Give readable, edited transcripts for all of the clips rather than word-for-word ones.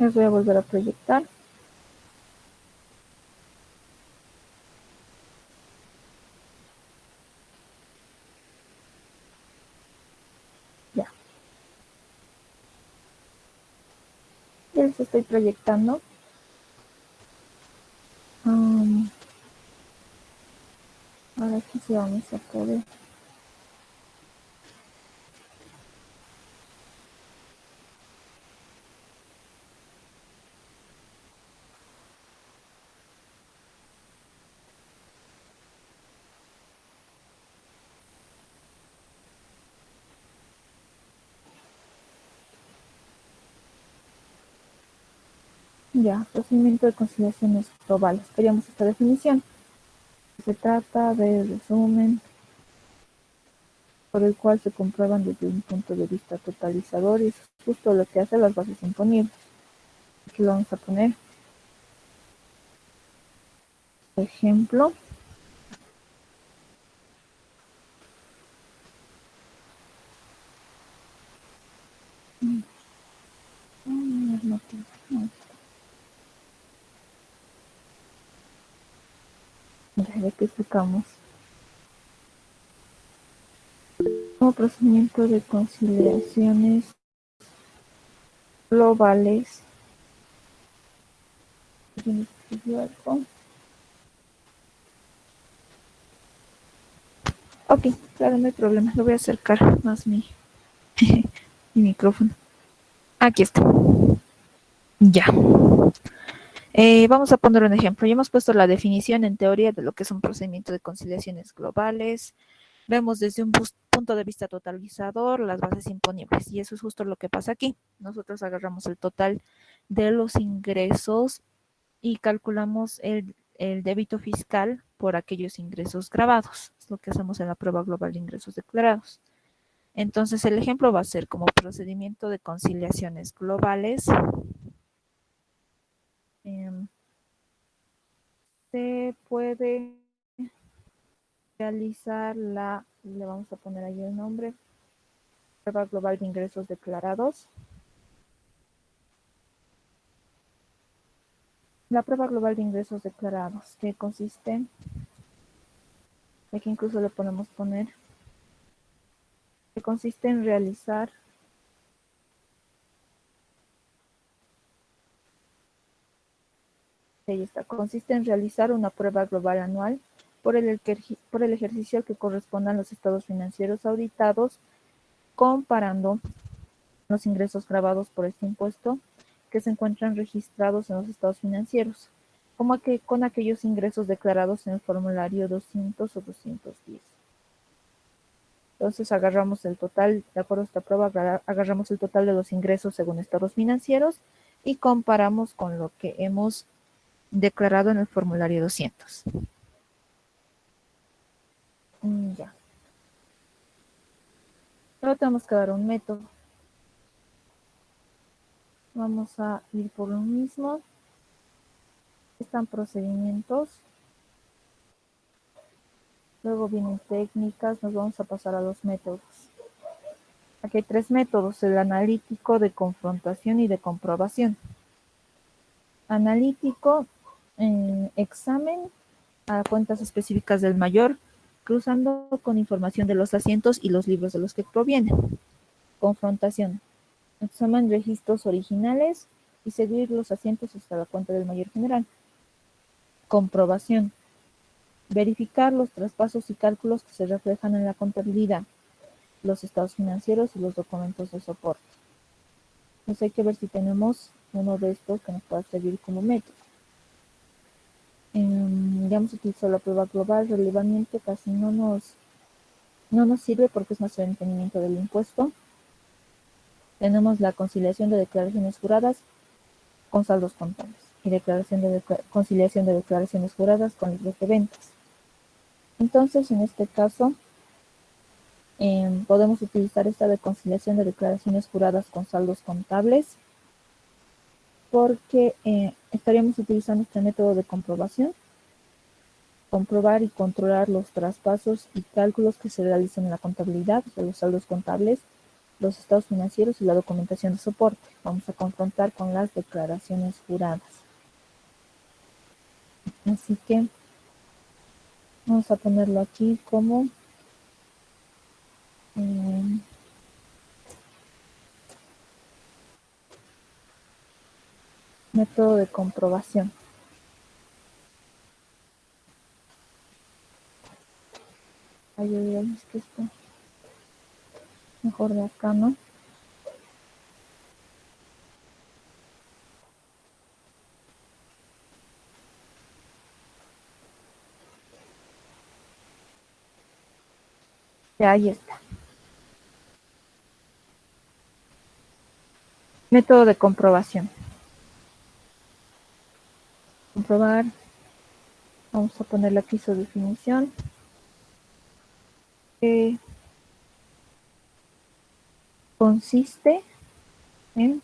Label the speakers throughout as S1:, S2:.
S1: Les voy a volver a proyectar. Ya. Ya les estoy proyectando. Ahora aquí sí vamos a poder. Ya, procedimiento de conciliaciones globales. Queríamos esta definición. Se trata de resumen por el cual se comprueban desde un punto de vista totalizador y es justo lo que hace las bases imponibles. Aquí lo vamos a poner. Ejemplo. Ya que explicamos. Como procedimiento de conciliaciones globales. Ok, claro, no hay problema. Lo voy a acercar más mi micrófono. Aquí está. Ya. Vamos a poner un ejemplo. Ya hemos puesto la definición en teoría de lo que es un procedimiento de conciliaciones globales. Vemos desde un punto de vista totalizador las bases imponibles y eso es justo lo que pasa aquí. Nosotros agarramos el total de los ingresos y calculamos el débito fiscal por aquellos ingresos grabados. Es lo que hacemos en la prueba global de ingresos declarados. Entonces el ejemplo va a ser como procedimiento de conciliaciones globales. Se puede realizar le vamos a poner ahí el nombre, prueba global de ingresos declarados. La prueba global de ingresos declarados, que consiste, aquí incluso le podemos poner, que consiste en realizar ahí está, consiste en realizar una prueba global anual por el ejercicio al que correspondan los estados financieros auditados, comparando los ingresos grabados por este impuesto que se encuentran registrados en los estados financieros, como que con aquellos ingresos declarados en el formulario 200 o 210. Entonces agarramos el total, de acuerdo a esta prueba, agarramos el total de los ingresos según estados financieros y comparamos con lo que hemos declarado en el formulario 200. Ya. Pero tenemos que dar un método. Vamos a ir por lo mismo. Están procedimientos. Luego vienen técnicas. Nos vamos a pasar a los métodos. Aquí hay 3 métodos: el analítico, de confrontación y de comprobación. Analítico, examen a cuentas específicas del mayor, cruzando con información de los asientos y los libros de los que provienen. Confrontación, examen registros originales y seguir los asientos hasta la cuenta del mayor general. Comprobación, verificar los traspasos y cálculos que se reflejan en la contabilidad, los estados financieros y los documentos de soporte. Entonces hay que ver si tenemos uno de estos que nos pueda servir como método. Ya hemos utilizado la prueba global, relevante casi no nos sirve porque es nuestro entendimiento del impuesto. Tenemos la conciliación de declaraciones juradas con saldos contables y conciliación de declaraciones juradas con libros de ventas. Entonces, en este caso, podemos utilizar esta de conciliación de declaraciones juradas con saldos contables porque estaríamos utilizando este método de comprobación, comprobar y controlar los traspasos y cálculos que se realizan en la contabilidad, de los saldos contables, los estados financieros y la documentación de soporte. Vamos a confrontar con las declaraciones juradas. Así que vamos a ponerlo aquí como método de comprobación. Ay, es que esto mejor de acá, ¿no? Ya, ahí está. Método de comprobación. Comprobar. Vamos a ponerle aquí su definición. Consiste en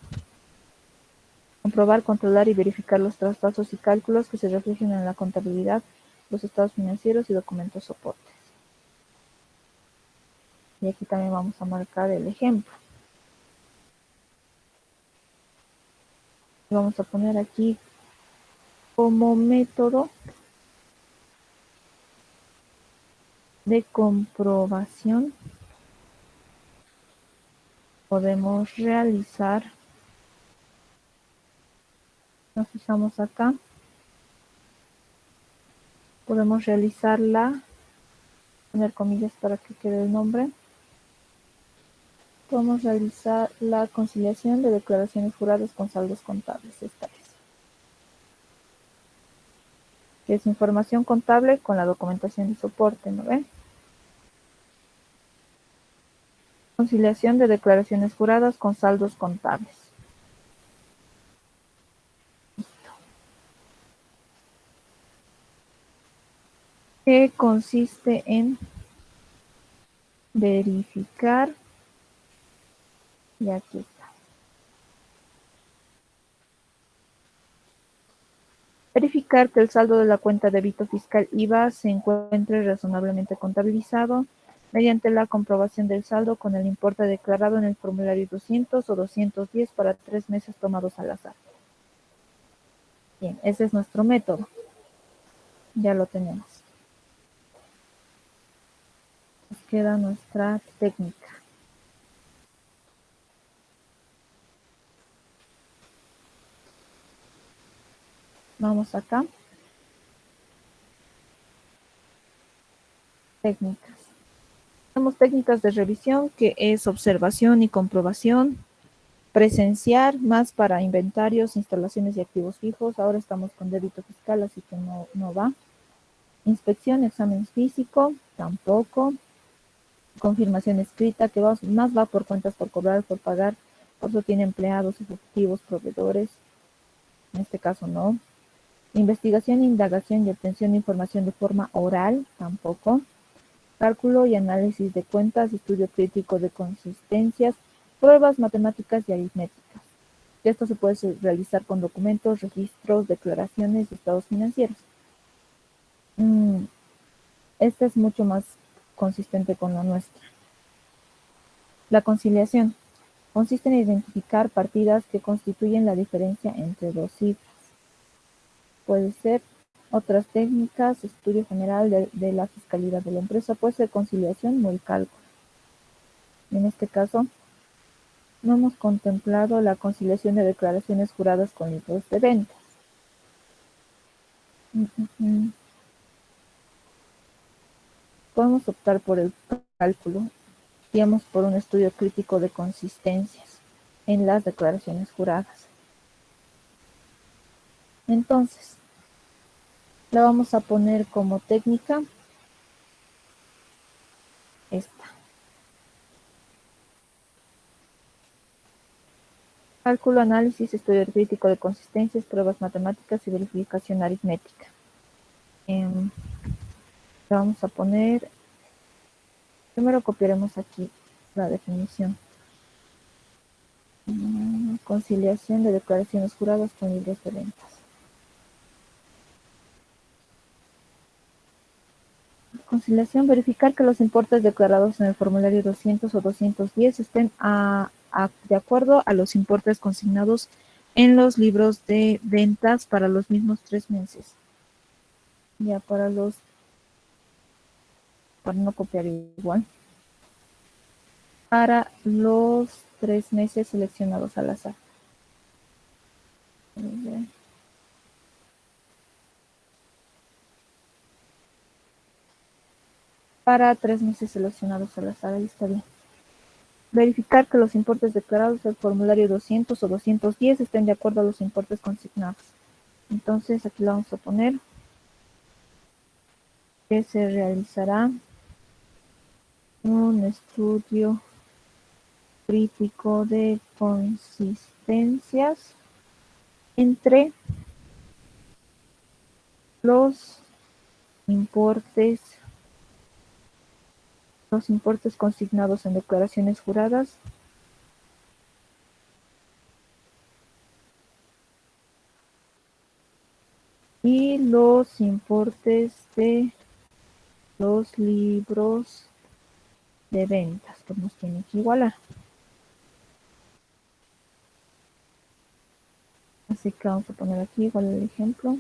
S1: comprobar, controlar y verificar los traspasos y cálculos que se reflejen en la contabilidad, los estados financieros y documentos soportes. Y aquí también vamos a marcar el ejemplo. Vamos a poner aquí como método de comprobación. Podemos realizar, nos fijamos acá, podemos realizarla, poner comillas para que quede el nombre. Podemos realizar la conciliación de declaraciones juradas con saldos contables. Esta es. Que es información contable con la documentación de soporte, ¿no ven? Conciliación de declaraciones juradas con saldos contables. Listo. Que consiste en verificar, y aquí está. Verificar que el saldo de la cuenta débito fiscal IVA se encuentre razonablemente contabilizado mediante la comprobación del saldo con el importe declarado en el formulario 200 o 210 para 3 meses tomados al azar. Bien, ese es nuestro método. Ya lo tenemos. Nos queda nuestra técnica. Vamos acá. Técnicas. Tenemos técnicas de revisión, que es observación y comprobación. Presenciar, más para inventarios, instalaciones y activos fijos. Ahora estamos con débito fiscal, así que no va. Inspección, examen físico, tampoco. Confirmación escrita, que más va por cuentas por cobrar, por pagar. Por eso tiene empleados, efectivos, proveedores. En este caso no. Investigación, indagación y obtención de información de forma oral, tampoco. Cálculo y análisis de cuentas, estudio crítico de consistencias, pruebas matemáticas y aritméticas. Esto se puede realizar con documentos, registros, declaraciones y estados financieros. Esta es mucho más consistente con la nuestra. La conciliación consiste en identificar partidas que constituyen la diferencia entre dos cifras. Puede ser otras técnicas, estudio general de la fiscalidad de la empresa, puede ser conciliación o el cálculo. En este caso, no hemos contemplado la conciliación de declaraciones juradas con libros de ventas. Podemos optar por el cálculo, digamos por un estudio crítico de consistencias en las declaraciones juradas. Entonces, la vamos a poner como técnica esta. Cálculo, análisis, estudio crítico de consistencias, pruebas matemáticas y verificación aritmética. Le vamos a poner, primero copiaremos aquí la definición. Conciliación de declaraciones juradas con libros de ventas. Conciliación, verificar que los importes declarados en el formulario 200 o 210 estén de acuerdo a los importes consignados en los libros de ventas para los mismos 3 meses. Ya para no copiar igual, para los 3 meses seleccionados al azar. Para 3 meses seleccionados al azar, ahí está bien. Verificar que los importes declarados del formulario 200 o 210 estén de acuerdo a los importes consignados. Entonces aquí le vamos a poner que se realizará un estudio crítico de consistencias entre los importes consignados en declaraciones juradas y los importes de los libros de ventas que nos tienen que igualar. Así que vamos a poner aquí igual el ejemplo.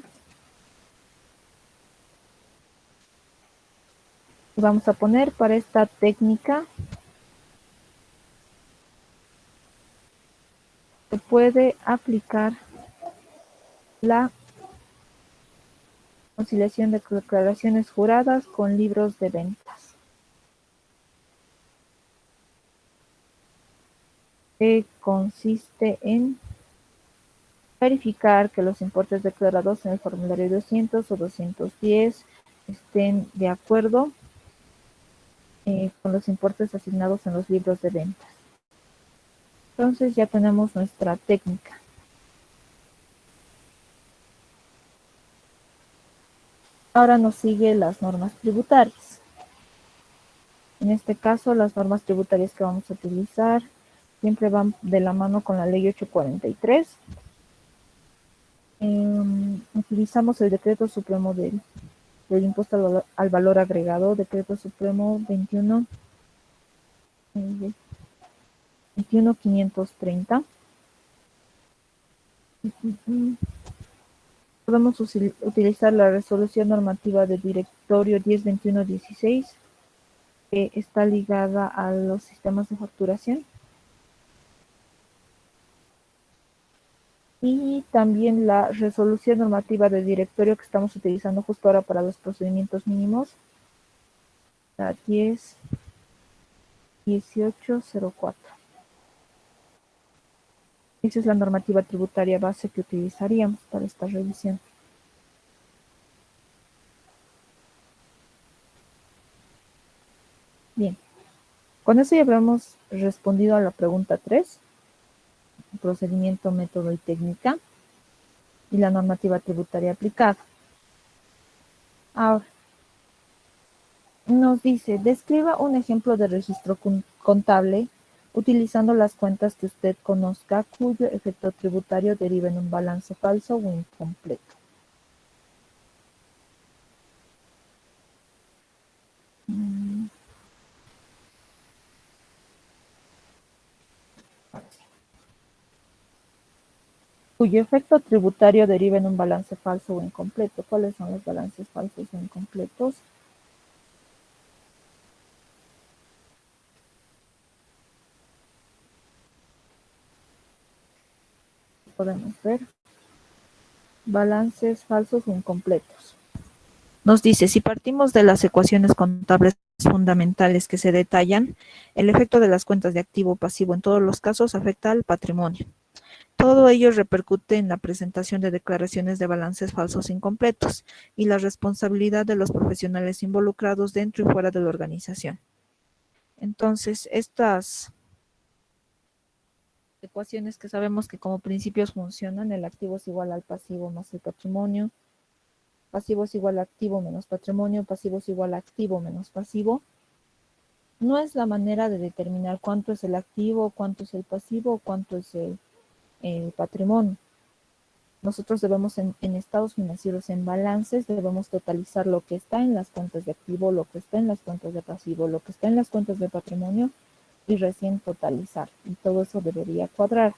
S1: Y vamos a poner para esta técnica se puede aplicar la conciliación de declaraciones juradas con libros de ventas. Que consiste en verificar que los importes declarados en el formulario 200 o 210 estén de acuerdo con los importes asignados en los libros de ventas. Entonces ya tenemos nuestra técnica. Ahora nos sigue las normas tributarias. En este caso, las normas tributarias que vamos a utilizar siempre van de la mano con la ley 843. Utilizamos el decreto supremo del impuesto al valor agregado, decreto supremo 21530. Podemos utilizar la resolución normativa del directorio 102116, que está ligada a los sistemas de facturación. Y también la resolución normativa del directorio que estamos utilizando justo ahora para los procedimientos mínimos, la 101804. Esa es la normativa tributaria base que utilizaríamos para esta revisión. Bien, con eso ya habremos respondido a la pregunta 3, procedimiento, método y técnica, y la normativa tributaria aplicada. Ahora, nos dice, describa un ejemplo de registro contable utilizando las cuentas que usted conozca cuyo efecto tributario deriva en un balance falso o incompleto. Cuyo efecto tributario deriva en un balance falso o incompleto. ¿Cuáles son los balances falsos o incompletos? Podemos ver balances falsos o incompletos. Nos dice, si partimos de las ecuaciones contables fundamentales que se detallan, el efecto de las cuentas de activo o pasivo en todos los casos afecta al patrimonio. Todo ello repercute en la presentación de declaraciones de balances falsos incompletos y la responsabilidad de los profesionales involucrados dentro y fuera de la organización. Entonces, estas ecuaciones que sabemos que como principios funcionan, el activo es igual al pasivo más el patrimonio, pasivo es igual a activo menos patrimonio, pasivo es igual a activo menos pasivo, no es la manera de determinar cuánto es el activo, cuánto es el pasivo o cuánto es el patrimonio. nosotros debemos en estados financieros, en balances, debemos totalizar lo que está en las cuentas de activo, lo que está en las cuentas de pasivo, lo que está en las cuentas de patrimonio y recién totalizar. Y todo eso debería cuadrar.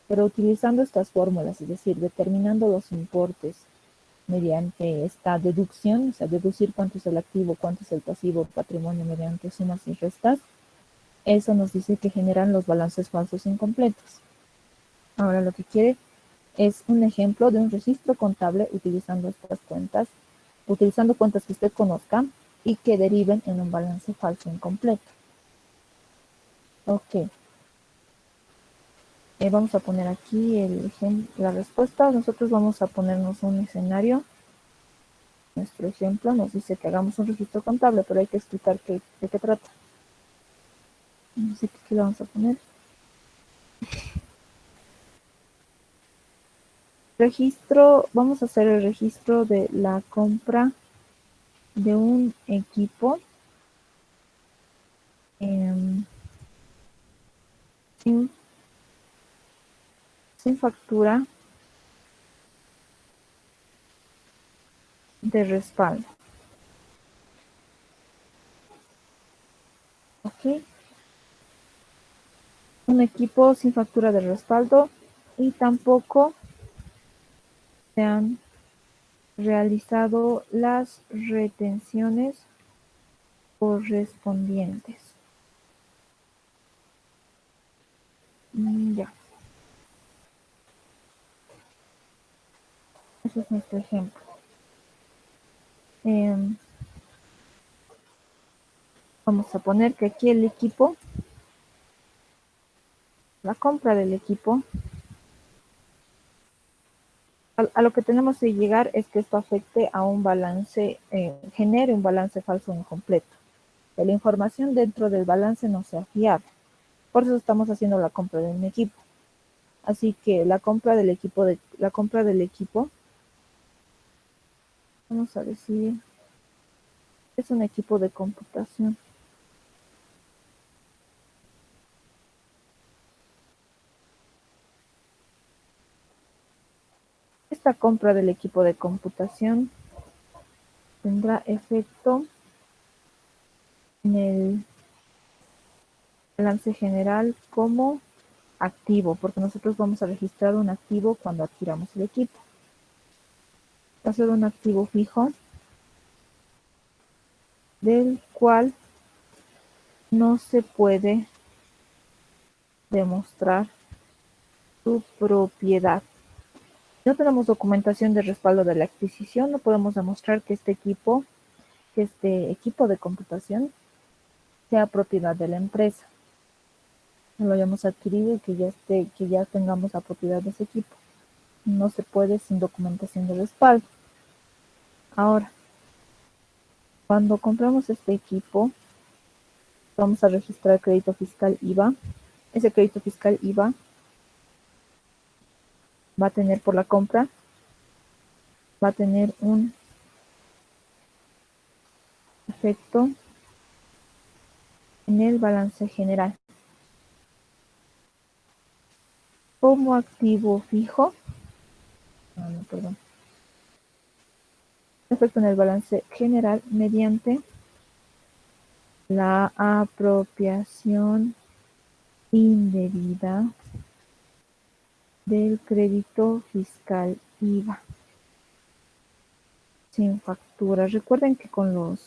S1: Pero utilizando estas fórmulas, es decir, determinando los importes mediante esta deducción, o sea, deducir cuánto es el activo, cuánto es el pasivo, patrimonio mediante sumas y restas, eso nos dice que generan los balances falsos incompletos. Ahora lo que quiere es un ejemplo de un registro contable utilizando estas cuentas, utilizando cuentas que usted conozca y que deriven en un balance falso incompleto. Ok. Vamos a poner aquí la respuesta. Nosotros vamos a ponernos un escenario. Nuestro ejemplo nos dice que hagamos un registro contable, pero hay que explicar de qué trata. Así que aquí lo vamos a poner. Registro, vamos a hacer el registro de la compra de un equipo sin, sin factura de respaldo. ¿Ok? Un equipo sin factura de respaldo y tampoco se han realizado las retenciones correspondientes. Ya. Ese es nuestro ejemplo. Vamos a poner que aquí el equipo, la compra del equipo, a lo que tenemos que llegar es que esto afecte a un balance, genere un balance falso incompleto. Que la información dentro del balance no sea fiable. Por eso estamos haciendo la compra de un equipo. Así que la compra del equipo, vamos a decir, es un equipo de computación. Esta compra del equipo de computación tendrá efecto en el balance general como activo, porque nosotros vamos a registrar un activo cuando adquiramos el equipo. Va a ser un activo fijo del cual no se puede demostrar su propiedad. Si no tenemos documentación de respaldo de la adquisición, no podemos demostrar que este equipo de computación sea propiedad de la empresa. Lo hayamos adquirido y que ya tengamos la propiedad de ese equipo. No se puede sin documentación de respaldo. Ahora, cuando compramos este equipo, vamos a registrar crédito fiscal IVA. Ese crédito fiscal IVA va a tener por la compra, va a tener un efecto en el balance general. Como activo fijo, efecto en el balance general mediante la apropiación indebida del crédito fiscal IVA sin factura. Recuerden que con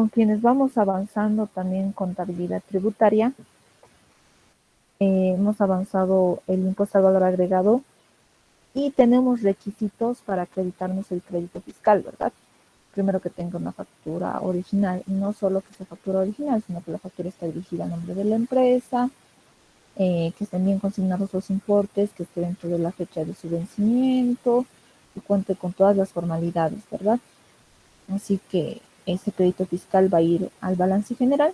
S1: quienes vamos avanzando también contabilidad tributaria, hemos avanzado el impuesto al valor agregado y tenemos requisitos para acreditarnos el crédito fiscal, ¿verdad? Primero que tenga una factura original, no solo que sea factura original, sino que la factura esté dirigida a nombre de la empresa, que estén bien consignados los importes, que esté dentro de la fecha de su vencimiento y cuente con todas las formalidades, ¿verdad? Así que ese crédito fiscal va a ir al balance general,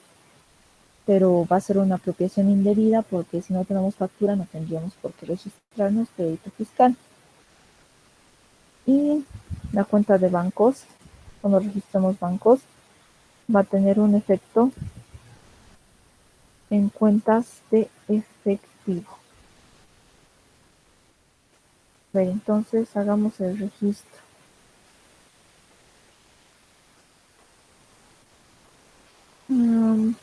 S1: pero va a ser una apropiación indebida porque si no tenemos factura no tendríamos por qué registrarnos crédito fiscal. Y la cuenta de bancos, cuando registramos bancos, va a tener un efecto en cuentas de efectivo. A ver, entonces hagamos el registro. Mm,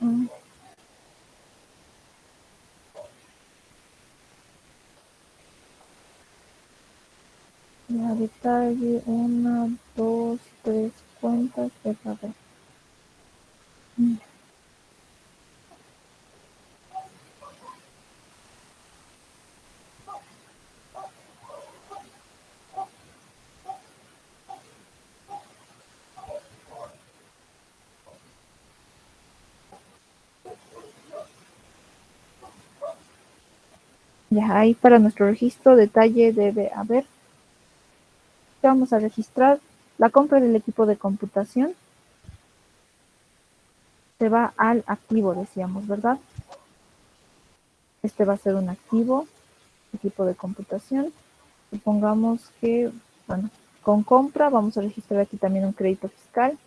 S1: mm, La detalle, una, dos, tres cuentas de pagar. Mm, Ya, ahí para nuestro registro detalle debe haber, que vamos a registrar la compra del equipo de computación, se va al activo, decíamos, ¿verdad? Este va a ser un activo, equipo de computación. Supongamos que, bueno, con compra vamos a registrar aquí también un crédito fiscal.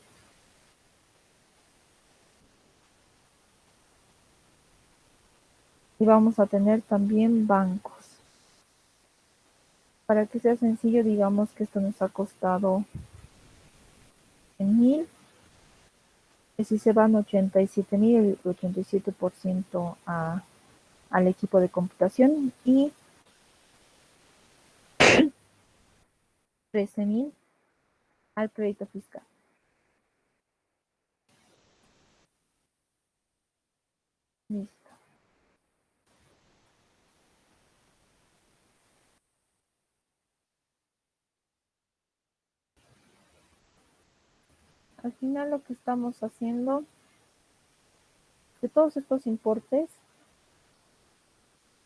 S1: Y vamos a tener también bancos. Para que sea sencillo, digamos que esto nos ha costado 100.000. Y si se van 87.000, el 87% al equipo de computación y 13.000 al crédito fiscal. Listo. Al final lo que estamos haciendo, de todos estos importes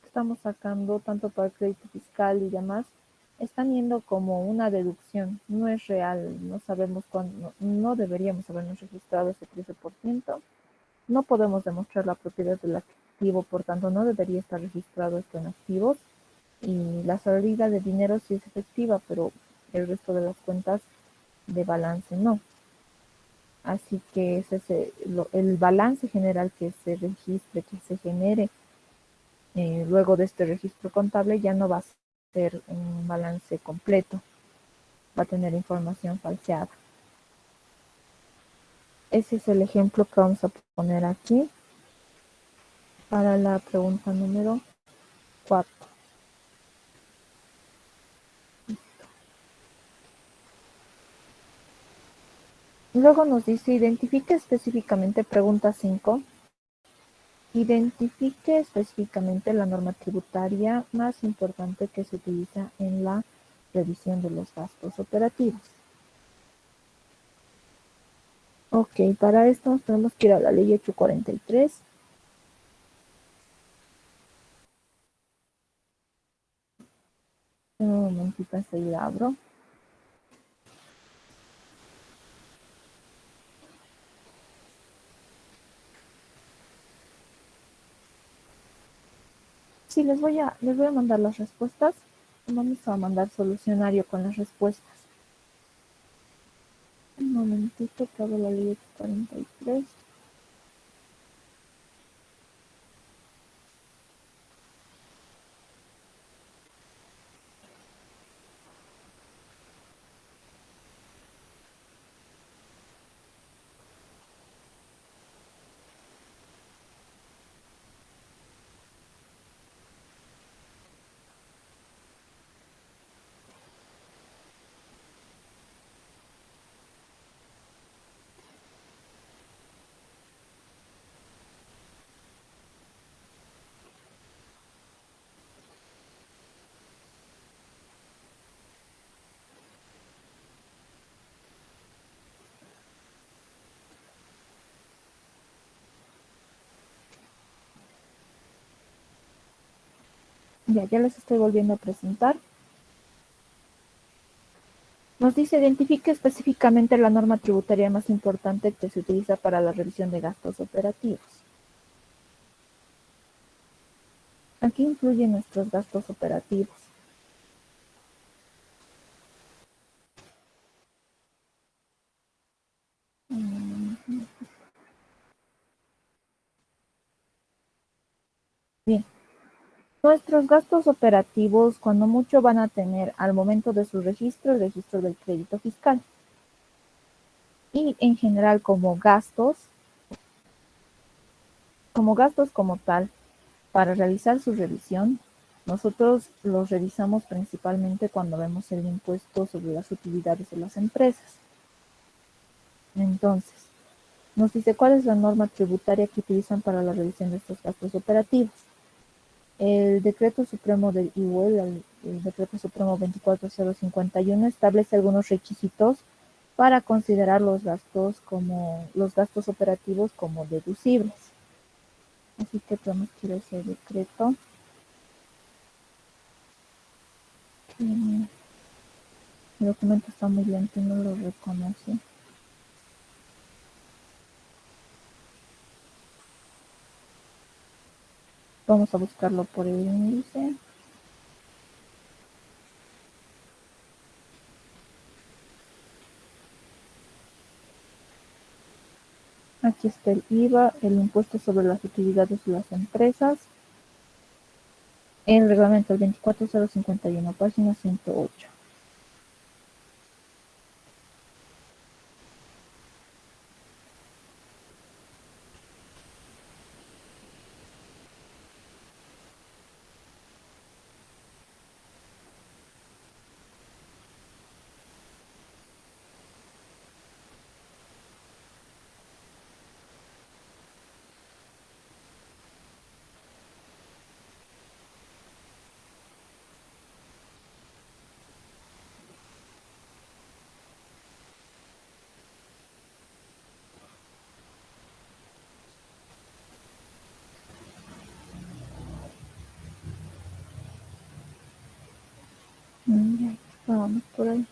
S1: que estamos sacando, tanto para el crédito fiscal y demás, están yendo como una deducción, no es real, no sabemos cuándo, no deberíamos habernos registrado ese 13%, no podemos demostrar la propiedad del activo, por tanto no debería estar registrado esto en activos, y la salida de dinero sí es efectiva, pero el resto de las cuentas de balance no. Así que ese es el balance general que se registre, que se genere luego de este registro contable ya no va a ser un balance completo, va a tener información falseada. Ese es el ejemplo que vamos a poner aquí para la pregunta número 4. Luego nos dice identifique específicamente, pregunta 5, identifique específicamente la norma tributaria más importante que se utiliza en la revisión de los gastos operativos. Ok, para esto nos tenemos que ir a la ley 843. Un momentito, enseguida abro. Sí, les voy a mandar las respuestas. Vamos a mandar solucionario con las respuestas. Un momentito que abro la ley 43. Ya les estoy volviendo a presentar. Nos dice, identifique específicamente la norma tributaria más importante que se utiliza para la revisión de gastos operativos. Aquí incluyen nuestros gastos operativos. Nuestros gastos operativos, cuando mucho, van a tener al momento de su registro el registro del crédito fiscal. Y en general como gastos como tal, para realizar su revisión, nosotros los revisamos principalmente cuando vemos el impuesto sobre las utilidades de las empresas. Entonces, nos dice cuál es la norma tributaria que utilizan para la revisión de estos gastos operativos. El decreto supremo del IWEL, el decreto supremo 24051, establece algunos requisitos para considerar los gastos operativos como deducibles. Así que podemos ir a ese decreto. El documento está muy lento y no lo reconoce. Vamos a buscarlo por el índice. Aquí está el IVA, el impuesto sobre las utilidades de las empresas, el reglamento el 24051, página 108. Ya estábamos por ahí.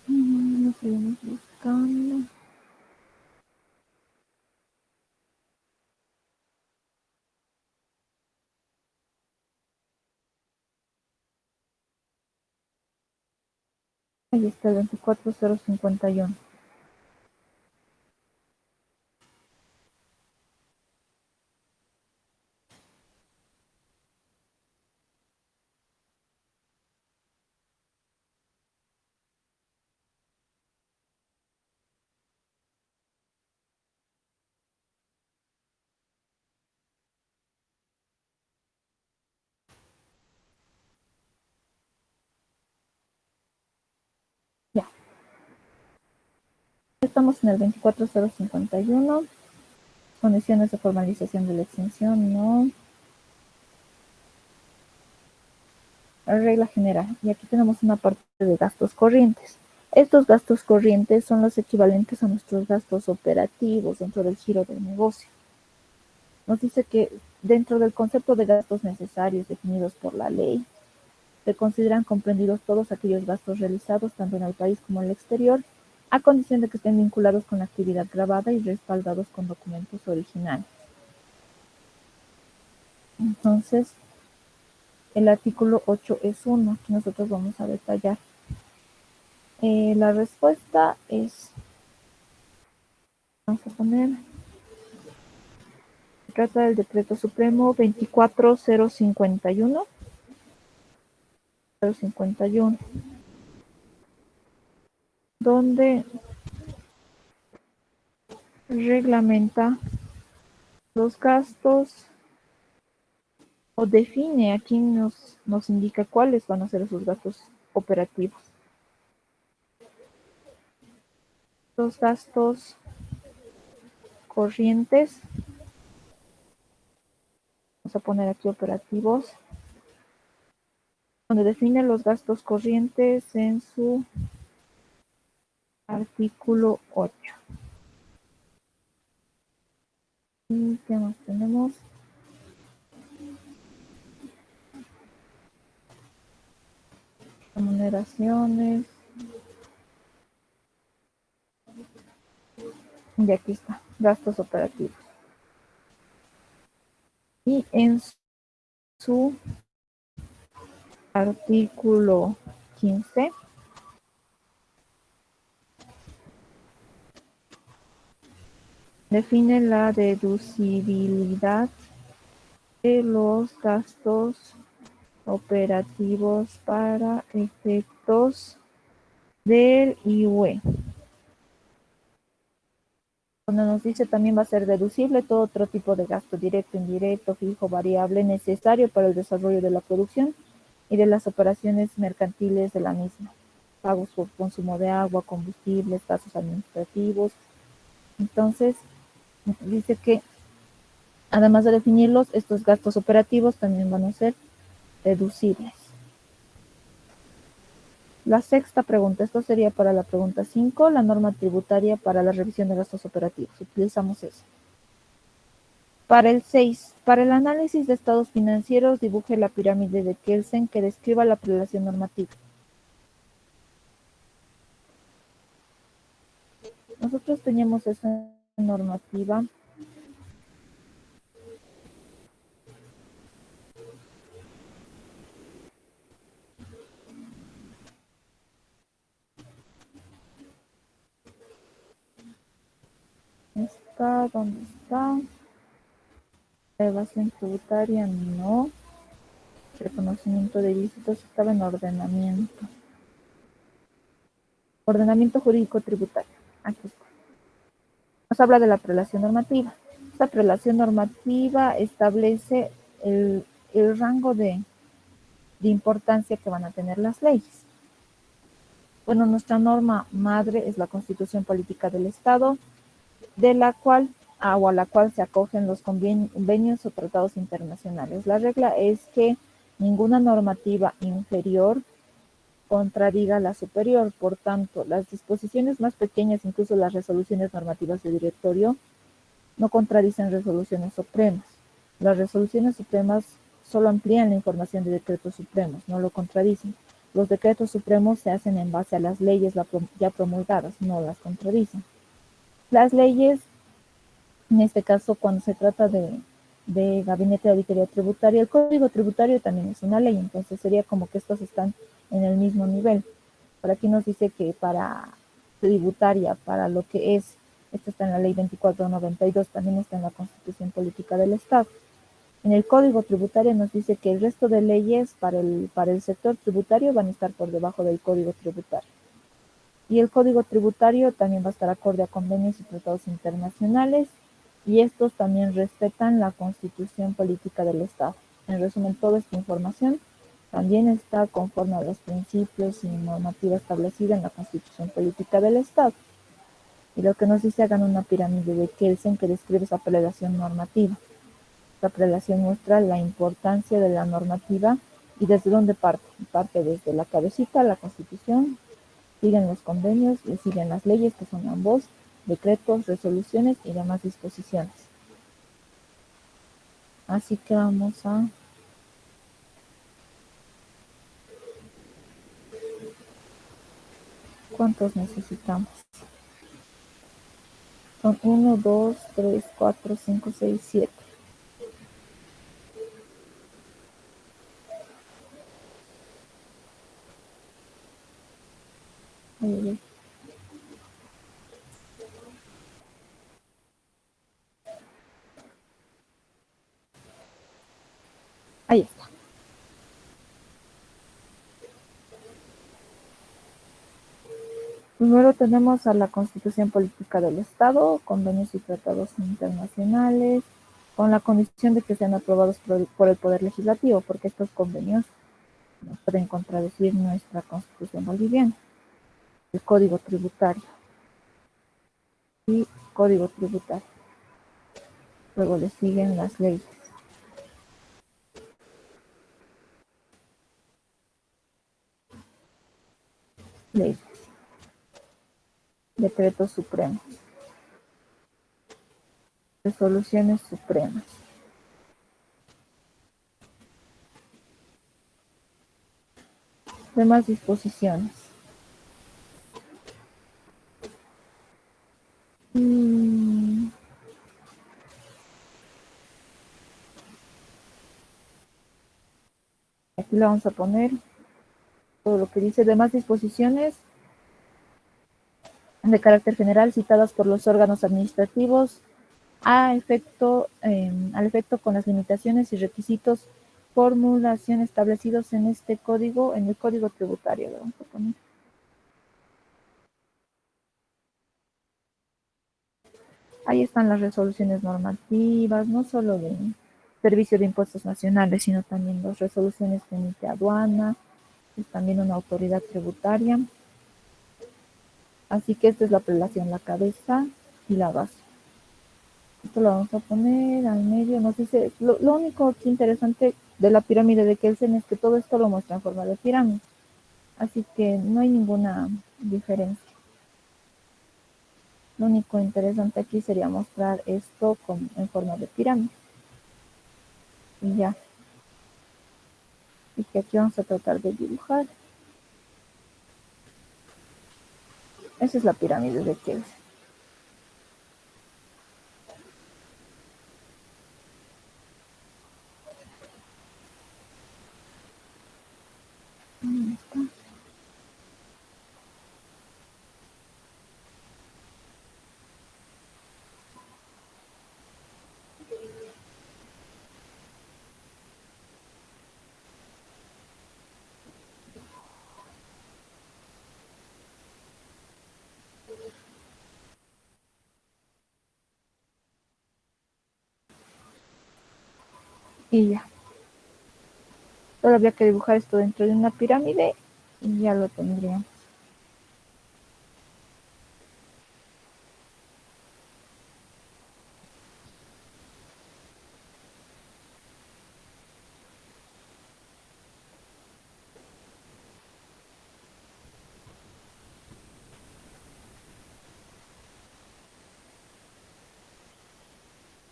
S1: Lo seguimos buscando. Ahí está el 24051. Ya, estamos en el 24051. Condiciones de formalización de la exención, no. Regla general. Y aquí tenemos una parte de gastos corrientes. Estos gastos corrientes son los equivalentes a nuestros gastos operativos dentro del giro del negocio. Nos dice que dentro del concepto de gastos necesarios definidos por la ley, se consideran comprendidos todos aquellos gastos realizados tanto en el país como en el exterior, a condición de que estén vinculados con la actividad grabada y respaldados con documentos originales. Entonces, el artículo 8 es uno que nosotros vamos a detallar. La respuesta es, vamos a poner, se trata del decreto supremo 24051, donde reglamenta los gastos o define, aquí nos indica cuáles van a ser esos gastos operativos. Los gastos corrientes, vamos a poner aquí operativos, donde define los gastos corrientes en su artículo 8. ¿Y qué más tenemos? Remuneraciones. Y aquí está, gastos operativos. Y en su artículo 15 define la deducibilidad de los gastos operativos para efectos del IUE. Cuando nos dice también va a ser deducible todo otro tipo de gasto directo, indirecto, fijo, variable, necesario para el desarrollo de la producción y de las operaciones mercantiles de la misma. Pagos por consumo de agua, combustibles, gastos administrativos. Entonces, dice que además de definirlos, estos gastos operativos también van a ser deducibles. La sexta pregunta, esto sería para la pregunta 5, la norma tributaria para la revisión de gastos operativos. Utilizamos eso. Para el 6, para el análisis de estados financieros, dibuje la pirámide de Kelsen que describa la prelación normativa. Nosotros teníamos esa normativa. ¿Está? ¿Dónde está? La evasión tributaria no. Reconocimiento de ilícitos estaba en ordenamiento. Ordenamiento jurídico tributario. Aquí está. Nos habla de la prelación normativa. Esta prelación normativa establece el rango de importancia que van a tener las leyes. Bueno, nuestra norma madre es la Constitución Política del Estado, de la cual o a la cual se acogen los convenios o tratados internacionales. La regla es que ninguna normativa inferior contradiga la superior. Por tanto, las disposiciones más pequeñas, incluso las resoluciones normativas de directorio, no contradicen resoluciones supremas. Las resoluciones supremas solo amplían la información de decretos supremos, no lo contradicen. Los decretos supremos se hacen en base a las leyes ya promulgadas, no las contradicen. Las leyes, en este caso, cuando se trata de Gabinete de Auditoría Tributaria, el Código Tributario también es una ley, entonces sería como que estos están en el mismo nivel. Por aquí nos dice que para tributaria, para lo que es, esto está en la ley 2492, también está en la Constitución Política del Estado. En el Código Tributario nos dice que el resto de leyes para el sector tributario van a estar por debajo del Código Tributario. Y el Código Tributario también va a estar acorde a convenios y tratados internacionales, y estos también respetan la Constitución Política del Estado. En resumen, toda esta información también está conforme a los principios y normativa establecida en la Constitución Política del Estado. Y lo que nos dice, hagan una pirámide de Kelsen que describe esa prelación normativa. Esta prelación muestra la importancia de la normativa y desde dónde parte. Parte desde la cabecita, la Constitución, siguen los convenios y siguen las leyes, que son ambos, decretos, resoluciones y demás disposiciones. Así que vamos a ¿cuántos necesitamos? Son 1, 2, 3, 4, 5, 6, 7. Ahí está. Primero tenemos a la Constitución Política del Estado, convenios y tratados internacionales, con la condición de que sean aprobados por el Poder Legislativo, porque estos convenios no pueden contradecir nuestra Constitución boliviana. El Código Tributario y Código Tributario. Luego le siguen las leyes. Leyes. Decretos supremos. Resoluciones supremas. Demás disposiciones. Aquí le vamos a poner todo lo que dice demás disposiciones de carácter general citadas por los órganos administrativos al efecto con las limitaciones y requisitos formulación establecidos en este código, en el código tributario. Le vamos a poner. Ahí están las resoluciones normativas, no solo de Servicio de Impuestos Nacionales, sino también las resoluciones que emite aduana, es también una autoridad tributaria. Así que esta es la prelación, la cabeza y la base. Esto lo vamos a poner al medio. No sé si lo único que interesante de la pirámide de Kelsen es que todo esto lo muestra en forma de pirámide. Así que no hay ninguna diferencia. Lo único interesante aquí sería mostrar esto en forma de pirámide. Y ya. Y que aquí vamos a tratar de dibujar. Esa es la pirámide de Kelsen. Ahí está. Y ya. Solo habría que dibujar esto dentro de una pirámide y ya lo tendríamos.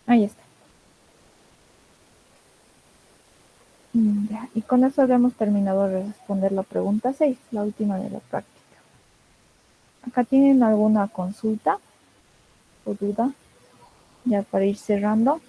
S1: Ahí está. Ya. Y con eso habíamos terminado de responder la pregunta 6, la última de la práctica. Acá tienen alguna consulta o duda, ya para ir cerrando.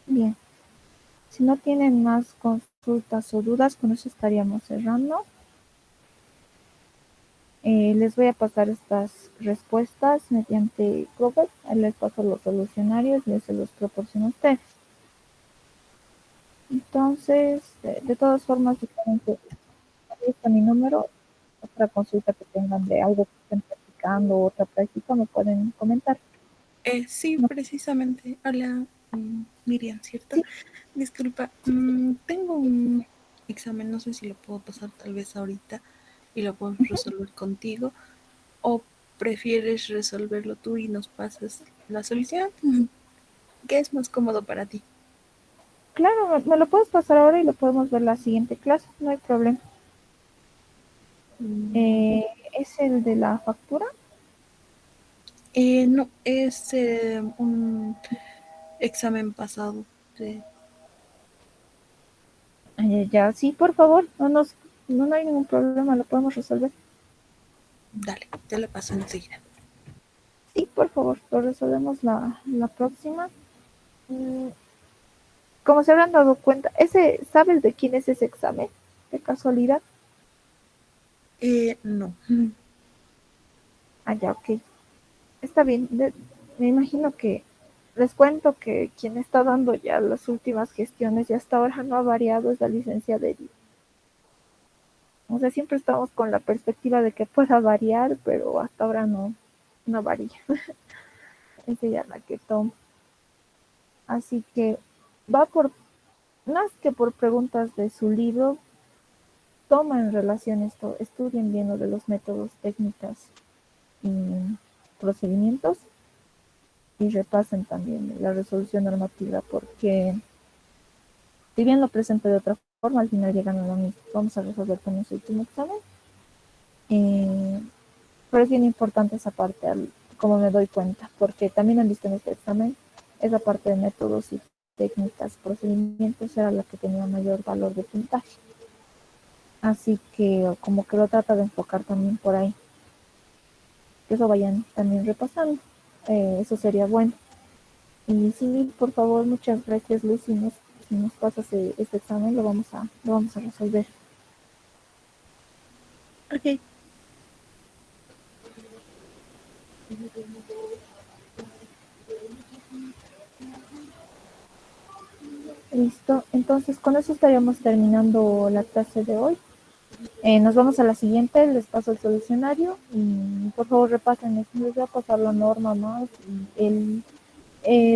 S1: Bien, si no tienen más consultas o dudas, con eso estaríamos cerrando. Les voy a pasar estas respuestas mediante Google. Ahí les paso los solucionarios y se los proporciono a ustedes. Entonces, de todas formas, ahí está mi número. Otra consulta que tengan de algo que estén practicando, otra práctica, me pueden comentar.
S2: Sí,
S1: No,
S2: precisamente. Hola, Miriam, ¿cierto?
S1: sí,
S2: Disculpa, tengo un examen, no sé si lo puedo pasar tal vez ahorita y lo puedo resolver contigo, o prefieres resolverlo tú y nos pasas la solución. ¿Qué es más cómodo para ti?
S1: claro, me lo puedes pasar ahora y lo podemos ver la siguiente clase, no hay problema.
S2: Mm,
S1: Eh, ¿Es el de la factura?
S2: no, es un examen pasado. De...
S1: Ya, sí, por favor, no hay ningún problema, lo podemos resolver.
S2: Dale, te lo paso enseguida.
S1: Sí, por favor, lo resolvemos la próxima. Como se habrán dado cuenta, ¿sabes de quién es ese examen? ¿De casualidad?
S2: No.
S1: Ah, ya, ok. Está bien. Me imagino que les cuento que quien está dando ya las últimas gestiones y hasta ahora no ha variado es la licenciada Edith. O sea, siempre estamos con la perspectiva de que pueda variar, pero hasta ahora no varía. Es ella la que toma. Así que va por, más que por preguntas de su libro, toma en relación esto, estudien bien lo de los métodos, técnicas y procedimientos y repasen también la resolución normativa porque si bien lo presenta de otra forma, al final llegan a lo mismo. Vamos a resolver con ese último examen. Pero es bien importante esa parte, como me doy cuenta, porque también han visto en este examen, esa parte de métodos y técnicas, procedimientos, era la que tenía mayor valor de puntaje. Así que como que lo trata de enfocar también por ahí. Que eso vayan también repasando. Eso sería bueno. Y sí, por favor, muchas gracias, Luz. Si nos pasas este examen, lo vamos a resolver.
S2: Ok.
S1: Listo. Entonces, con eso estaríamos terminando la clase de hoy. Nos vamos a la siguiente, les paso el solucionario y por favor repasen, les voy a pasar la norma más y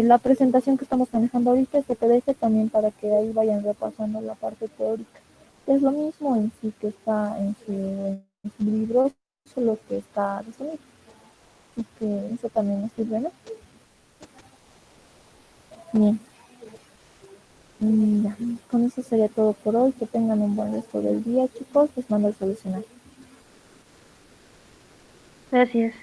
S1: la presentación que estamos manejando ahorita, este PDF también para que ahí vayan repasando la parte teórica. Es lo mismo en sí que está en su libro, solo que está resumido. Así que eso también nos sirve, ¿no? Bien. Ya, con eso sería todo por hoy. Que tengan un buen resto del día, chicos. Les mando el solucionario.
S3: Gracias.